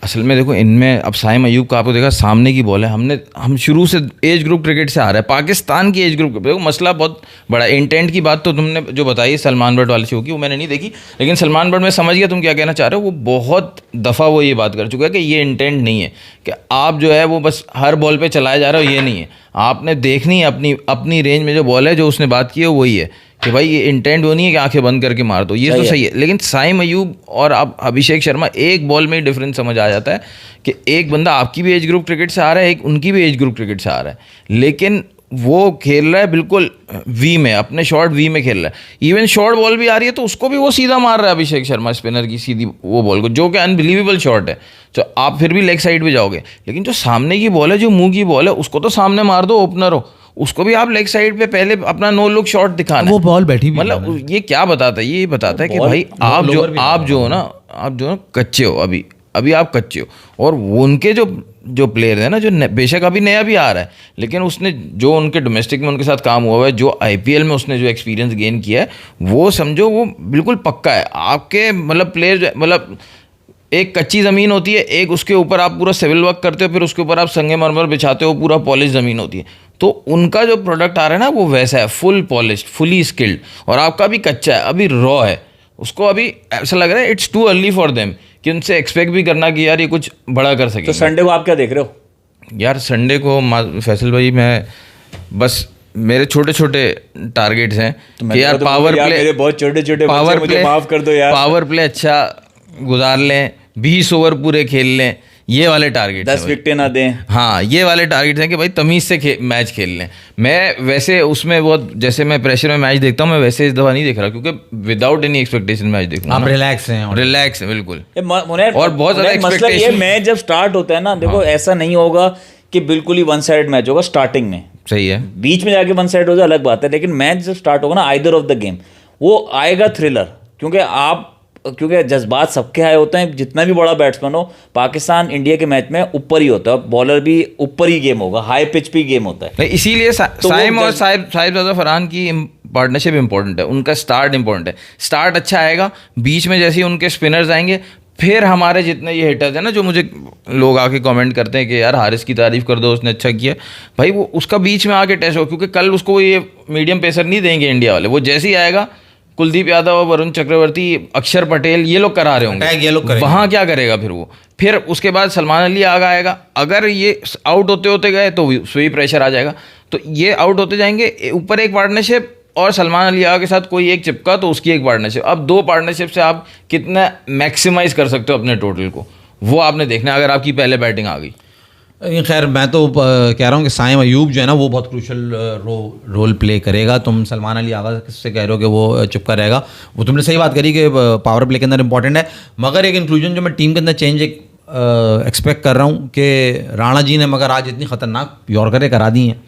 असल में देखो इनमें अब साइम अयूब का आपको देखा सामने की बॉल है। हम शुरू से एज ग्रुप क्रिकेट से आ रहा है, पाकिस्तान की एज ग्रुप। देखो मसला बहुत बड़ा है। इंटेंट की बात तो तुमने जो बताई सलमान भट्ट वाले शो की, वो मैंने नहीं देखी, लेकिन सलमान भट्ट मैं समझ गया तुम क्या कहना चाह रहे हो। वो बहुत दफ़ा वो ये बात कर चुका है कि ये इंटेंट नहीं है कि आप जो है वो बस हर बॉल पे चलाए जा रहे हो, ये नहीं है। आपने देखनी है अपनी रेंज में जो बॉल है, जो उसने बात की है वही है कि भाई ये इंटेंट वो नहीं है कि आंखें बंद करके मार दो, ये तो सही है। लेकिन साइम अयूब और अब अभिषेक शर्मा, एक बॉल में ही डिफरेंस समझ आ जाता है कि एक बंदा आपकी भी एज ग्रुप क्रिकेट से आ रहा है, एक उनकी भी एज ग्रुप क्रिकेट से आ रहा है, लेकिन वो खेल रहा है बिल्कुल वी में, अपने शॉर्ट वी में खेल रहा है। इवन शॉर्ट बॉल भी आ रही है तो उसको भी वो सीधा मार रहा है अभिषेक शर्मा, स्पिनर की सीधी वो बॉल को, जो कि अनबिलीवेबल शॉट है। तो आप फिर भी लेग साइड पे जाओगे, लेकिन जो सामने की बॉल है, जो मुंह की बॉल है, उसको तो सामने मार दो, ओपनर हो, उसको भी आप लेग साइड पे पहले अपना नो लुक शॉट दिखाना। वो बॉल बैठी भी मतलब ये क्या बताता है, ये बताता है कि भाई आप जो हो ना कच्चे हो, अभी आप कच्चे हो। और वो उनके जो प्लेयर है ना, जो बेशक अभी नया भी आ रहा है, लेकिन उसने जो उनके डोमेस्टिक में उनके साथ काम हुआ है, जो IPL में उसने जो एक्सपीरियंस गेन किया है, वो समझो वो बिल्कुल पक्का है। आपके मतलब प्लेयर, मतलब एक कच्ची ज़मीन होती है, एक उसके ऊपर आप पूरा सिविल वर्क करते हो, फिर उसके ऊपर आप संगमरमर बिछाते हो, पूरा पॉलिश ज़मीन होती है। तो उनका जो प्रोडक्ट आ रहा है ना वो वैसा है, फुल पॉलिश, फुली स्किल्ड, और आपका भी कच्चा है, अभी रॉ है। उसको अभी ऐसा लग रहा है it's too early for them कि उनसे एक्सपेक्ट भी करना कि यार ये कुछ बड़ा कर सके। तो संडे को आप क्या देख रहे हो? यार संडे को फैसल भाई, मैं बस मेरे छोटे छोटे टारगेट्स हैं कि यार पावर प्ले, मेरे बहुत छोटे छोटे पावर मुझे प्ले माफ कर दो यार, पावर प्ले अच्छा गुजार लें, 20 ओवर पूरे खेल लें, ये वाले टारगेट 10 विकेटें ना दें। हाँ, ये वाले टारगेट्स हैं कि भाई तमीज़ से मैच खेल लें। मैं वैसे उसमें बहुत, जैसे मैं प्रेशर में मैच देखता हूँ, मैं वैसे इस दफ़ा नहीं देख रहा, क्योंकि विदाउट एनी एक्सपेक्टेशन मैच देखूँगा। आप रिलैक्स हैं, रिलैक्स है बिल्कुल। और बहुत ज़्यादा मसला ये, expectation- मैच जब स्टार्ट होता है ना, देखो ऐसा नहीं होगा कि बिल्कुल ही वन साइड मैच होगा स्टार्टिंग में, सही है। बीच में जाके वन साइड हो जाए अलग बात है, लेकिन मैच जब स्टार्ट होगा ना, आइदर ऑफ द गेम, वो आएगा थ्रिलर। क्योंकि जज्बात सबके हाई होते हैं, जितना भी बड़ा बैट्समैन हो, पाकिस्तान इंडिया के मैच में ऊपर ही होता है, बॉलर भी ऊपर ही गेम होगा, हाई पिच पे गेम होता है। नहीं, इसीलिए साइम और साहिबजादा फरहान की पार्टनरशिप इंपॉर्टेंट है, उनका स्टार्ट इंपॉर्टेंट है। स्टार्ट अच्छा आएगा, बीच में जैसे ही उनके स्पिनर्स आएंगे, फिर हमारे जितने ये हिटर्स हैं ना, जो मुझे लोग आके कमेंट करते हैं कि यार हारिस की तारीफ कर दो, उसने अच्छा किया, भाई वो उसका बीच में आके टेस्ट हो, क्योंकि कल उसको ये मीडियम पेसर नहीं देंगे इंडिया वाले। वो जैसे ही आएगा, कुलदीप यादव, वरुण चक्रवर्ती, अक्षर पटेल, ये लोग करा रहे होंगे, वहाँ क्या करेगा फिर उसके बाद सलमान अली आएगा। अगर ये आउट होते होते गए तो वही प्रेशर आ जाएगा। तो ये आउट होते जाएंगे, ऊपर एक पार्टनरशिप, और सलमान अली के साथ कोई एक चिपका तो उसकी एक पार्टनरशिप। अब 2 पार्टनरशिप से आप कितना मैक्सिमाइज कर सकते हो अपने टोटल को, वो आपने देखना है, अगर आपकी पहले बैटिंग आ गई। खैर मैं तो कह रहा हूँ कि साइम अयूब जो है ना वो बहुत क्रूशल रोल प्ले करेगा। तुम सलमान अली आगा से कह रहे हो कि वो चिपका रहेगा, वो तुमने सही बात करी कि पावर प्ले के अंदर इंपॉर्टेंट है। मगर एक इंक्लूजन जो मैं टीम के अंदर चेंज एक्सपेक्ट कर रहा हूँ कि राणा जी ने मगर आज इतनी खतरनाक यॉर्करें करा दी हैं,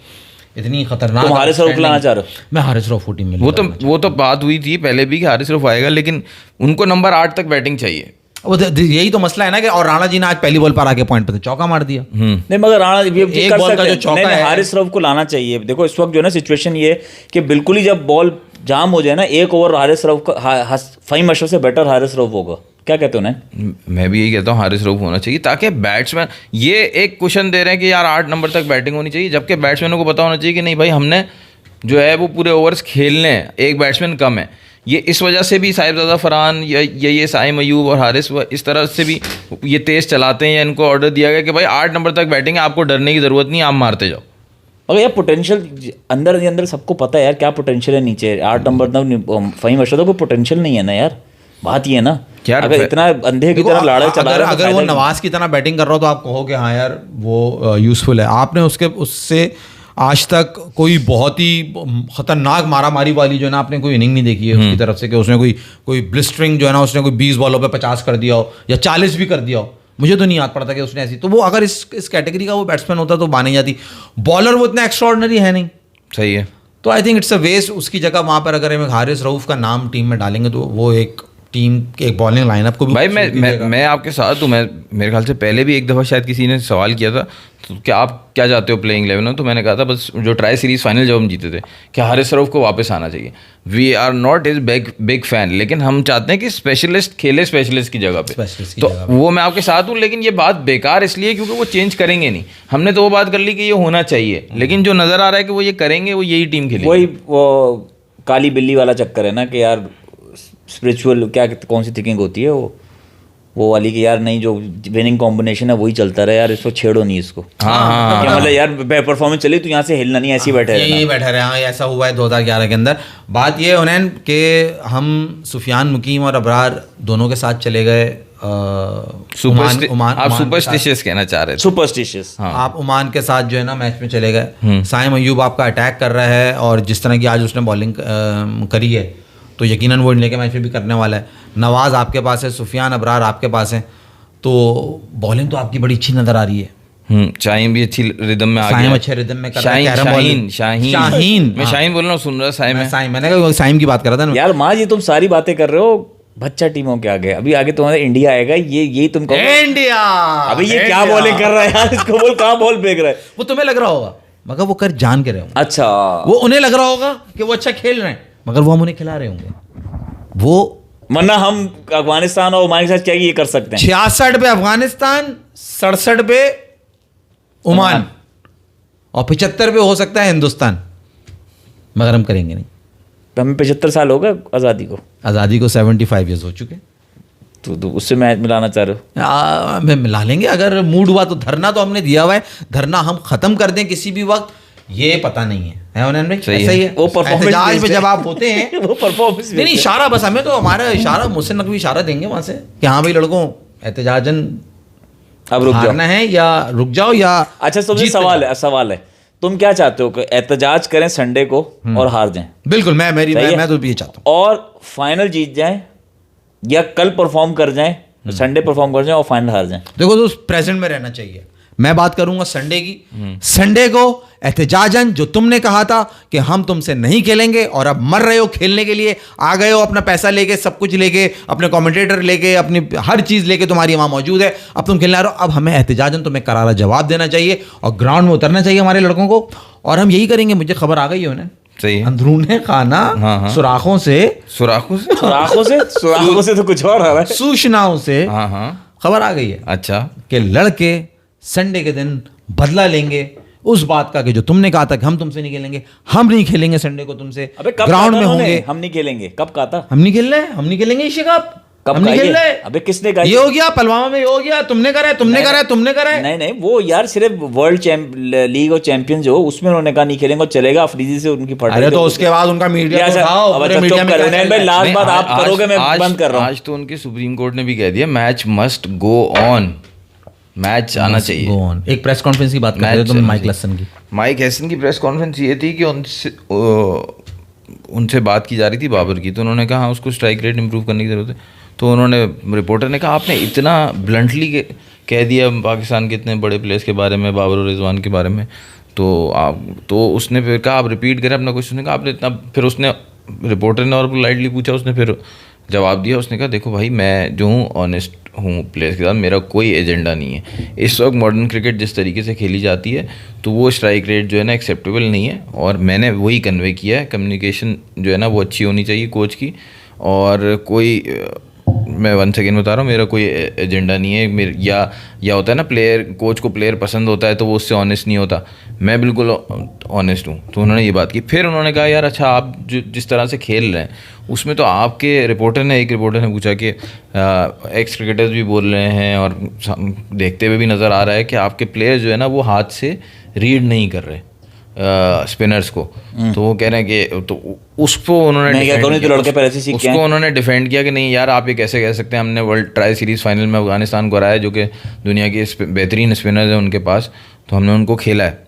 इतनी खतरनाक। तुम हारिस रऊफ लाना चाह रहे हो? मैं हारिस रऊफ टीम में, वो तो बात हुई थी पहले भी कि हारिस रऊफ आएगा, लेकिन उनको नंबर 8 तक बैटिंग चाहिए। वो यही तो मसला है ना कि, और राणा जी ने आज पहली बॉल पर आके पॉइंट पे चौका मार दिया। नहीं, मगर राणा एक बॉल का जो चौका है, हारिस रऊफ को लाना चाहिए। देखो इस वक्त जो है ना सिचुएशन ये कि बिल्कुल ही जब बॉल जाम हो जाए ना, एक ओवर हारिस रऊफ का, फहीम अशरफ से बेटर हारिस रऊफ होगा। क्या कहते हो ना? मैं भी यही कहता हूँ, हारिस रऊफ होना चाहिए, ताकि बैट्समैन ये एक क्वेश्चन दे रहे हैं कि यार 8 नंबर तक बैटिंग होनी चाहिए, जबकि बैट्समैनों को पता होना चाहिए कि नहीं भाई, हमने जो है वो पूरे ओवर्स खेलने हैं, एक बैट्समैन कम है। ये इस वजह से भी साहिबजादा फरहान या ये साइम अयूब और हारिस इस तरह से भी ये तेज़ चलाते हैं, या इनको ऑर्डर दिया गया कि भाई 8 नंबर तक बैटिंग है, आपको डरने की ज़रूरत नहीं, आप मारते जाओ। अगर यार पोटेंशियल अंदर ही अंदर सबको पता है यार क्या पोटेंशियल है नीचे। 8 नंबर तक फ़हीम अशरफ को पोटेंशियल नहीं है ना यार, बात ये है ना यार अगर इतना अंधे की तरह लाड़ा चला रहा है तो अगर वो फायदा नवाज की तरह बैटिंग कर रहा हो तो आप कहो कि हाँ यार वो यूज़फुल है। आपने उससे आज तक कोई बहुत ही खतरनाक मारामारी वाली जो है ना आपने कोई इनिंग नहीं देखी है उसकी तरफ से कि उसने कोई ब्लिस्टरिंग जो है ना उसने कोई 20 बॉलों पे 50 कर दिया हो या 40 भी कर दिया हो। मुझे तो नहीं याद पड़ता कि उसने ऐसी, तो वो अगर इस कैटेगरी का वो बैट्समैन होता तो मानी जाती। बॉलर वो इतना एक्स्ट्राऑर्डिनरी है नहीं। सही है। तो I think it's a waste. उसकी जगह वहाँ पर अगर हम हारिस रऊफ का नाम टीम में डालेंगे तो वो एक टीम के एक बॉलिंग लाइनअप को भी भाई मैं आपके साथ हूँ। मैं मेरे ख्याल से पहले भी एक दफ़ा शायद किसी ने सवाल किया था तो क्या आप क्या चाहते हो प्लेइंग 11 में, तो मैंने कहा था बस जो ट्राई सीरीज़ फाइनल जब हम जीते थे कि हारिस रऊफ को वापस आना चाहिए। We are not is big fan, लेकिन हम चाहते हैं कि स्पेशलिस्ट खेले स्पेशलिस्ट की जगह पे। तो वो मैं आपके साथ हूँ, लेकिन ये बात बेकार इसलिए क्योंकि वो चेंज करेंगे नहीं। हमने तो वो बात कर ली कि ये होना चाहिए, लेकिन जो नज़र आ रहा है कि वो ये करेंगे, वो यही टीम खेलेगी। वही वो काली बिल्ली वाला चक्कर है ना कि यार स्पिरिचुअल क्या कौन सी थिंकिंग होती है वो वाली कि यार नहीं जो विनिंग कॉम्बिनेशन है वही चलता रहे यार, इसको छेड़ो नहीं इसको। हाँ। मतलब यार परफॉर्मेंस चली तो यहाँ से हिलना नहीं, ऐसे ही बैठे रहना। यही बैठे रहे। हाँ ऐसा हुआ है 2011 के अंदर। बात ये उन्हें कि हम सुफियान मुकीम और अबरार दोनों के साथ चले गए आप सुपरस्टिशियस कहना चाह रहे थे। सुपरस्टिशियस आप ओमान के साथ जो है ना मैच में चले गए। साइम अयूब आपका अटैक कर रहा है और जिस तरह की आज उसने बॉलिंग करी है तो यकीनन वो इंडिया के मैच में भी करने वाला है। नवाज आपके पास है, सुफियान अबरार आपके पास है, तो बॉलिंग तो आपकी बड़ी अच्छी नज़र आ रही है। शाहीन भी अच्छी रिदम में आ गया। साइम अच्छे रिदम में कर रहा है। शाहीन मैं शाहीन बोल रहा हूँ, सुन रहा साइम है। साइम मैंने कहा साइम की बात कर रहा था ना यार माँ जी तुम सारी बातें कर रहे हो बच्चा टीमों के आगे। अभी आगे तुम्हारा इंडिया आएगा, यही तुम कहो इंडिया। अभी ये क्या बॉलिंग कर रहा है यार, इसको बोल कहाँ बॉल फेंक रहा है। वो तुम्हें लग रहा होगा मगर वो कर जान के रहे होंगे। अच्छा वो उन्हें लग रहा होगा कि वो अच्छा खेल रहे हैं मगर वो हम उन्हें खिला रहे होंगे। वो वरना हम अफगानिस्तान और ओमान के साथ क्या ये कर सकते हैं। 66 पे अफगानिस्तान, 67 पे ओमान और 75 पे हो सकता है हिंदुस्तान, मगर हम करेंगे नहीं। तो हमें 75 साल हो गए आज़ादी को। आज़ादी को 75 ईयर्स हो चुके। तो उससे मैच मिलाना चाह रहे हो? हमें मिला लेंगे अगर मूड हुआ तो। धरना तो हमने दिया हुआ है, धरना हम खत्म कर दें किसी भी वक्त ये पता नहीं है उन्होंने भाई। ऐसा ही है वो परफॉर्मेंस पे जब आप होते हैं वो परफॉर्मेंस नहीं इशारा, बस हमें तो हमारा इशारा मुहसिन नकवी इशारा देंगे वहां से कि हाँ भाई लड़कों एहतजाजन अब रुक जाओ है या रुक जाओ या। अच्छा तुमसे सवाल है तुम क्या चाहते हो कि एहतजाज करें संडे को और हार जाएं? बिल्कुल मैं तो ये चाहता हूँ। और फाइनल जीत जाएं या कल परफॉर्म कर जाएं, संडे परफॉर्म कर जाएं और फाइनल हार जाएं? देखो तो प्रेजेंट में रहना चाहिए। मैं बात करूंगा संडे की। संडे को एहतजाजन जो तुमने कहा था कि हम तुमसे नहीं खेलेंगे और अब मर रहे हो खेलने के लिए, आ गए हो अपना पैसा लेके, सब कुछ लेके, अपने कमेंटेटर लेके, अपनी हर चीज़ लेके तुम्हारी वहाँ मौजूद है, अब तुम खेलने आ रहे हो। अब हमें एहतजाजन तुम्हें करारा जवाब देना चाहिए और ग्राउंड में उतरना चाहिए हमारे लड़कों को, और हम यही करेंगे। मुझे खबर आ गई है उन्हें सही है। अंदरूने खाना सुराखों से तो कुछ और आ रहा है, सूचनाओं से खबर आ गई है अच्छा कि लड़के संडे के दिन बदला लेंगे उस बात का कि जो तुमने कहा था कि हम तुमसे नहीं खेलेंगे। हम नहीं खेलेंगे संडे को तुमसे, ग्राउंड में होंगे। हम नहीं खेलेंगे, कब कहा था? हम नहीं खेल रहे, हम नहीं खेलेंगे एशिया कप, कब हम नहीं खेल रहे। अबे किसने कहा? ये हो गया पुलवामा में, ये हो गया, तुमने करा है, तुमने करा है। नहीं वो यार सिर्फ वर्ल्ड लीग और चैंपियंस जो उसमें उन्होंने कहा नहीं खेलेंगे और चलेगा अफरीदी से उनकी फट। अरे तो उसके बाद उनका मीडिया लास्ट बात आप करोगे, मैं बंद कर रहा हूँ। आज तो उनके सुप्रीम कोर्ट ने भी कह दिया match must go on, match आना चाहिए। एक प्रेस कॉन्फ्रेंस की बात कर रहे थे तुम माइक हेसन की प्रेस कॉन्फ्रेंस ये थी कि उनसे बात की जा रही थी बाबर की, तो उन्होंने कहा उसको स्ट्राइक रेट इंप्रूव करने की जरूरत है। तो उन्होंने रिपोर्टर ने कहा आपने इतना ब्लंटली कह दिया पाकिस्तान के इतने बड़े प्लेयर्स के बारे में, बाबर और रिजवान के बारे में, तो उसने फिर कहा आप रिपीट करें अपना क्वेश्चन। ने कहा आपने इतना, फिर उसने रिपोर्टर ने और पोलाइटली पूछा, उसने फिर जवाब दिया। उसने कहा देखो भाई मैं जो हूँ ऑनेस्ट हूँ प्लेयर्स के साथ, मेरा कोई एजेंडा नहीं है। इस वक्त मॉडर्न क्रिकेट जिस तरीके से खेली जाती है तो वो स्ट्राइक रेट जो है ना एक्सेप्टेबल नहीं है, और मैंने वही कन्वे किया है। कम्युनिकेशन जो है ना वो अच्छी होनी चाहिए कोच की, और कोई मैं 1 सेकेंड बता रहा हूँ, मेरा कोई एजेंडा नहीं है मेरे, या होता है ना प्लेयर, कोच को प्लेयर पसंद होता है तो वो उससे ऑनेस्ट नहीं होता, मैं बिल्कुल ऑनेस्ट हूँ। तो उन्होंने ये बात की। फिर उन्होंने कहा यार अच्छा आप जिस तरह से खेल रहे हैं उसमें तो आपके एक रिपोर्टर ने पूछा कि एक्स क्रिकेटर्स भी बोल रहे हैं और देखते हुए भी नज़र आ रहा है कि आपके प्लेयर जो है ना वो हाथ से रीड नहीं कर रहे स्पिनर्स को। तो वो कह रहे हैं कि तो उसको उन्होंने डिफेंड किया कि नहीं यार आप ये कैसे कह सकते हैं, हमने वर्ल्ड ट्राई सीरीज़ फाइनल में अफगानिस्तान को हराया जो कि दुनिया के बेहतरीन स्पिनर्स हैं उनके पास, तो हमने उनको खेला है।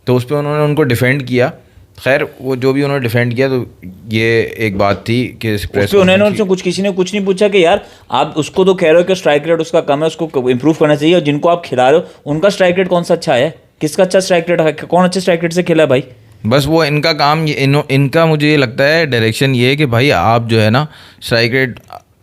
तो उस पर उन्होंने उनको डिफेंड किया। खैर वो जो भी उन्होंने डिफेंड किया, तो ये एक बात थी कि उन्होंने उनसे किसी ने कुछ नहीं पूछा कि यार आप उसको तो कह रहे हो कि स्ट्राइक रेट उसका कम है, उसको इंप्रूव करना चाहिए, और जिनको आप खिला रहे हो उनका स्ट्राइक रेट कौन सा अच्छा है, किसका अच्छा स्ट्राइक रेट है, कौन अच्छे स्ट्राइक रेट से खेला है भाई। बस वो इनका काम, इनका मुझे ये लगता है डायरेक्शन ये है कि भाई आप जो है ना स्ट्राइक रेट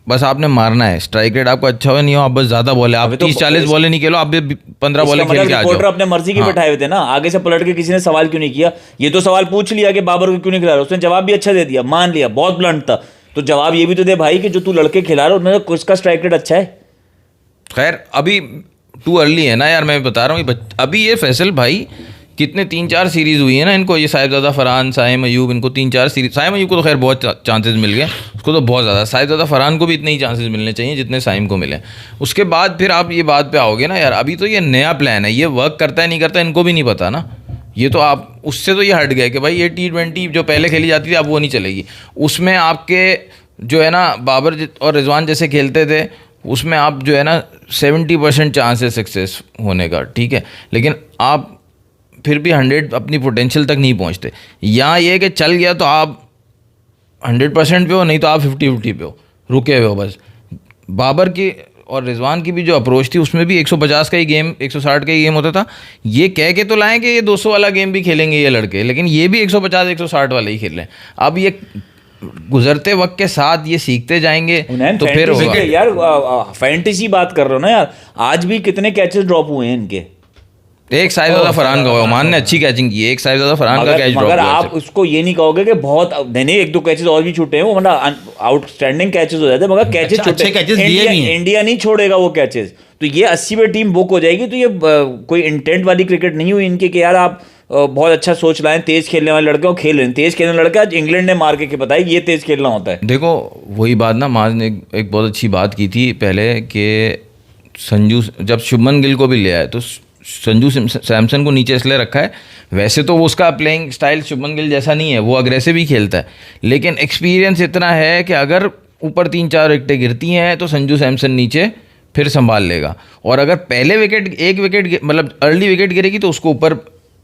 बस आपने मारना है, स्ट्राइक रेट आपको अच्छा हो नहीं हो, आप बस ज्यादा बॉले, आप 30-40 बॉले नहीं खेलो, आप भी 15 बॉले खेल के आ जाओ। अपने मर्जी के बैठाए हुए थे ना, आगे से पलट के किसी ने सवाल क्यों नहीं किया। ये तो सवाल पूछ लिया कि बाबर को क्यों नहीं खिला रहा, उसने जवाब भी अच्छा दे दिया, मान लिया, बहुत ब्लंट था। तो जवाब ये भी तो दे भाई कि जो तू लड़के खिला रहा है उसका स्ट्राइक रेट अच्छा है। खैर अभी टू अर्ली है ना यार, मैं बता रहा हूँ अभी ये फैसल भाई कितने 3-4 सीरीज़ हुई है ना इनको, ये साहिबजादा फरहान, साइम अयूब, इनको 3-4 सीरीज, साइम अयूब को तो खैर बहुत चांसेस मिल गए, उसको तो बहुत ज़्यादा, साहिबजादा फरहान को भी इतने ही चांसेस मिलने चाहिए जितने साइम को मिले। उसके बाद फिर आप ये बात पे आओगे ना यार, अभी तो ये नया प्लान है, ये वर्क करता है नहीं करता इनको भी नहीं पता ना। ये तो आप उससे तो ये हट गए कि भाई ये T20 जो पहले खेली जाती थी अब वो नहीं चलेगी। उसमें आपके जो है ना बाबर और रिजवान जैसे खेलते थे, उसमें आप जो है ना 70% चांस है सक्सेस होने का, ठीक है, लेकिन आप फिर भी 100 अपनी पोटेंशियल तक नहीं पहुंचते। यहाँ ये कि चल गया तो आप 100% पे हो, नहीं तो आप 50-50 पे हो, रुके हुए हो बस। बाबर की और रिजवान की भी जो अप्रोच थी उसमें भी 150 का ही गेम, 160 का ही गेम होता था। ये कह के तो लाएं कि ये 200 वाला गेम भी खेलेंगे ये लड़के, लेकिन ये भी 150-160 वाला ही खेल रहे हैं। अब ये गुजरते वक्त के साथ ये सीखते जाएंगे तो फिर होगा। यार फैंटेसी बात कर रहे हो ना यार, आज भी कितने कैचेस ड्रॉप हुए हैं इनके। एक साहिबजादा फरहान का, ओमान ने अच्छी कैचिंग की है, एक साहिबजादा फरहान का कैच ड्रॉप मगर आप उसको ये नहीं कहोगे कि बहुत नहीं, 1-2 कैचेस और भी छूटे हैं, वो मतलब आउटस्टैंडिंग कैचेस हो जाते हैं, मगर कैचेस छूटे, इंडिया नहीं छोड़ेगा वो कैचेस। तो ये 80 पे टीम बुक हो जाएगी। तो ये कोई इंटेंट वाली क्रिकेट नहीं हुई इनकी कि यार आप बहुत अच्छा सोच लाएं, तेज खेलने वाले लड़के और खेल रहे हैं। तेज खेलने लड़का आज इंग्लैंड ने मार के बताया ये तेज खेलना होता है। देखो वही बात ना, माज ने एक बहुत अच्छी बात की थी पहले कि संजू, जब शुभमन गिल को भी ले आए तो संजू सैमसन को नीचे इसलिए रखा है, वैसे तो वो उसका प्लेइंग स्टाइल शुभमन गिल जैसा नहीं है, वो अग्रेसिव ही खेलता है, लेकिन एक्सपीरियंस इतना है कि अगर ऊपर 3-4 विकेटें गिरती हैं तो संजू सैमसन नीचे फिर संभाल लेगा, और अगर पहले एक विकेट मतलब अर्ली विकेट गिरेगी तो उसको ऊपर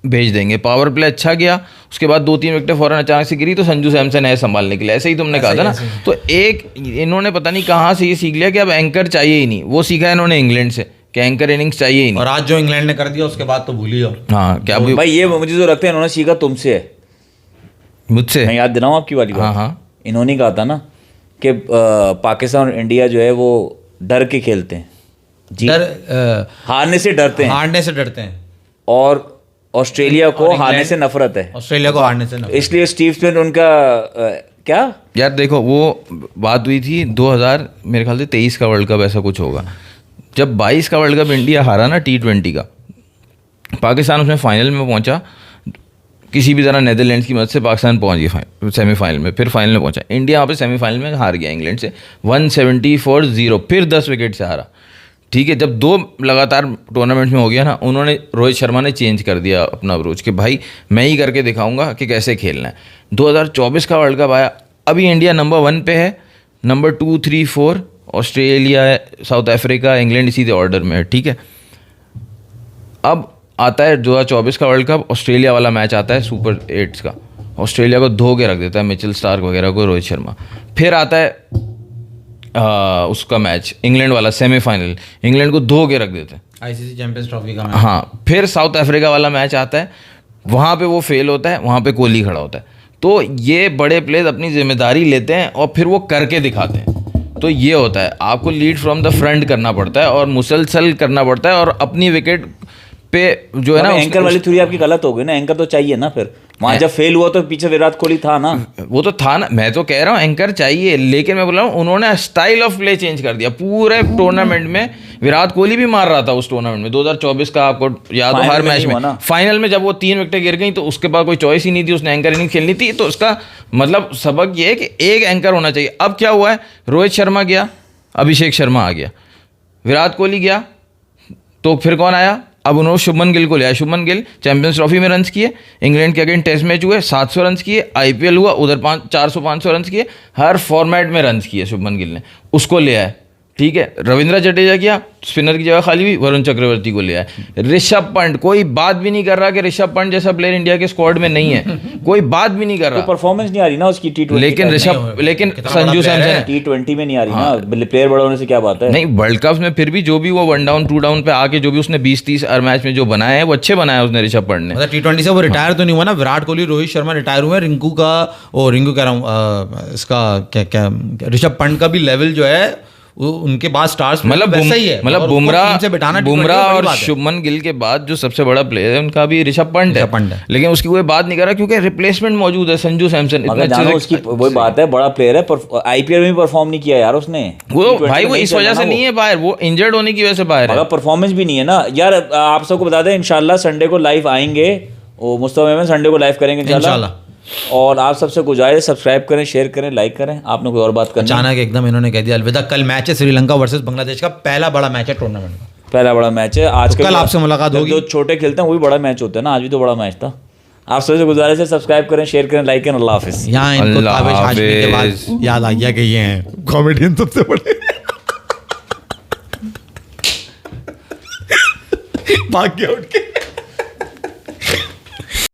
भेज देंगे। पावर प्ले अच्छा गया, उसके बाद 2-3 विकेटें फ़ौरन अचानक से गिरी तो संजू सैमसन है संभालने के लिए। ऐसे ही तुमने कहा था ना, तो एक इन्होंने पता नहीं कहाँ से ये सीख लिया कि अब एंकर चाहिए ही नहीं। वो सीखा है इन्होंने इंग्लैंड से कि एंकर इनिंग्स चाहिए ही नहीं, और आज जो इंग्लैंड ने कर दिया उसके बाद तो भूल ही जाओ। हाँ क्या भाई, ये मुझे जो लगता है इन्होंने सीखा तुमसे है, मुझसे। मैं याद दिलाऊं आपकी वाली बात। हाँ, इन्होंने कहा था ना कि पाकिस्तान और इंडिया जो है वो डर के खेलते हैं, हारने से डरते हैं, और ऑस्ट्रेलिया को हारने से नफरत है, इसलिए स्टीव स्मिथ उनका क्या यार देखो वो बात हुई थी 2000 मेरे ख्याल से 23 का वर्ल्ड कप ऐसा कुछ होगा, जब 22 का वर्ल्ड कप इंडिया हारा ना T20 का, पाकिस्तान उसमें फाइनल में पहुंचा, किसी भी तरह नेदरलैंड्स की मदद से पाकिस्तान पहुंच गया सेमीफाइनल में, फिर फाइनल में पहुंचा। इंडिया यहाँ पे सेमीफाइनल में हार गया इंग्लैंड से 174-0, फिर 10 विकेट से हारा, ठीक है। जब 2 लगातार टूर्नामेंट्स में हो गया ना, उन्होंने रोहित शर्मा ने चेंज कर दिया अपना अप्रोच कि भाई मैं ही करके दिखाऊंगा कि कैसे खेलना है। 2024 का वर्ल्ड कप आया, अभी इंडिया नंबर 1 पे है, number 2, 3, 4 Australia, south Africa, England इसी ऑर्डर में है, ठीक है। अब आता है 2024 का वर्ल्ड कप, ऑस्ट्रेलिया वाला मैच आता है सुपर 8 का, ऑस्ट्रेलिया को धो के रख देता है मिचेल स्टार्क वगैरह को रोहित शर्मा। फिर आता है उसका मैच इंग्लैंड वाला सेमीफाइनल, इंग्लैंड को धो के रख देते हैं, आईसीसी चैंपियंस ट्रॉफी का मैच। हाँ, फिर साउथ अफ्रीका वाला मैच आता है, वहाँ पे वो फेल होता है, वहाँ पे कोहली खड़ा होता है। तो ये बड़े प्लेयर अपनी जिम्मेदारी लेते हैं और फिर वो करके दिखाते हैं। तो ये होता है, आपको लीड फ्रॉम द फ्रंट करना पड़ता है और मुसलसल करना पड़ता है, और अपनी विकेट पे जो है ना एंकर वाली थ्योरी आपकी गलत हो गई ना, एंकर तो चाहिए ना फिर, वहां जब फेल हुआ तो पीछे विराट कोहली था ना। वो तो था ना, मैं तो कह रहा हूँ एंकर चाहिए, लेकिन मैं बोल रहा हूँ उन्होंने स्टाइल ऑफ प्ले चेंज कर दिया पूरे टूर्नामेंट में। विराट कोहली भी मार रहा था उस टूर्नामेंट में 2024 का, आपको याद हो, हर मैच में। फाइनल में जब वो 3 विकेटें गिर गई तो उसके बाद कोई चॉइस ही नहीं थी, उसने एंकर इनिंग खेलनी थी। तो उसका मतलब सबक ये है कि एक एंकर होना चाहिए। अब क्या हुआ है, रोहित शर्मा गया, अभिषेक शर्मा आ गया, विराट कोहली गया, तो फिर कौन आया, अब उन्होंने शुभमन गिल को लिया। शुभमन गिल चैंपियंस ट्रॉफी में रन्स किए, इंग्लैंड के अगेंस्ट टेस्ट मैच हुए 700 रन्स किए, आईपीएल हुआ उधर 400-500 रन्स किए, हर फॉर्मेट में रन्स किए शुभमन गिल ने, उसको ले आए। ठीक है, रविंद्र जडेजा किया, स्पिनर की जगह खाली हुई, वरुण चक्रवर्ती को ले आए। ऋषभ पंत, कोई बात भी नहीं कर रहा कि ऋषभ पंत जैसा प्लेयर इंडिया के स्क्वाड में नहीं है, कोई बात भी नहीं कर रहा। परफॉर्मेंस नहीं आ रही ना उसकी T20, लेकिन संजू सैमसन T20 में नहीं आ रही ना, प्लेयर बड़ा होने से क्या बात है। नहीं, वर्ल्ड कप में फिर भी जो भी वो 1 डाउन 2 डाउन पे आके जो भी उसने 20-30 हर मैच में जो बनाए हैं वो अच्छे बनाए उसने, ऋषभ पंत ने। मतलब T20 से वो रिटायर तो नहीं हुआ ना, विराट कोहली रोहित शर्मा रिटायर हुए, रिंकू कह रहा हूँ इसका क्या ऋषभ पंत का भी लेवल जो है उनके बाद स्टार्स मतलब वैसा ही है। मतलब बुमराह और शुभमन गिल के बाद जो सबसे बड़ा प्लेयर है उनका भी ऋषभ पंत है, लेकिन उसकी कोई बात नहीं कर रहा क्योंकि रिप्लेसमेंट मौजूद है। संजू सैमसन इतना अच्छा, उसकी वही बात है, बड़ा प्लेयर है, आईपीएल में भी परफॉर्म नहीं किया यार उसने। वो भाई वो इस वजह से नहीं है बाहर, वो इंजर्ड होने की वजह से बाहर है, परफॉर्मेंस भी नहीं है ना यार। आप सबको बता दें इंशाल्लाह संडे को लाइव आएंगे, वो मुस्तफा में संडे को लाइव करेंगे इंशाल्लाह। और आप सबसे गुजारिश सब्सक्राइब करें, शेयर करें, लाइक करें। आपने कोई और बात करनी? अचानक एकदम इन्होंने कह दिया अलविदा। कल मैच है श्रीलंका वर्सेस बांग्लादेश का, पहला बड़ा मैच है टूर्नामेंट में, पहला बड़ा मैच है आज। कल आपसे मुलाकात होगी। जो छोटे खेलते हैं वो भी बड़ा मैच होता है ना, आज भी तो बड़ा मैच था। आप सबसे गुजारिश है सब्सक्राइब करें, शेयर करें, लाइक करें। अल्लाह हाफिज़। यहाँ इनको ताबिश हाशमी के बाद याद आ गया कि ये हैं कॉमेडियन सबसे बड़े। भाग गया उठ के।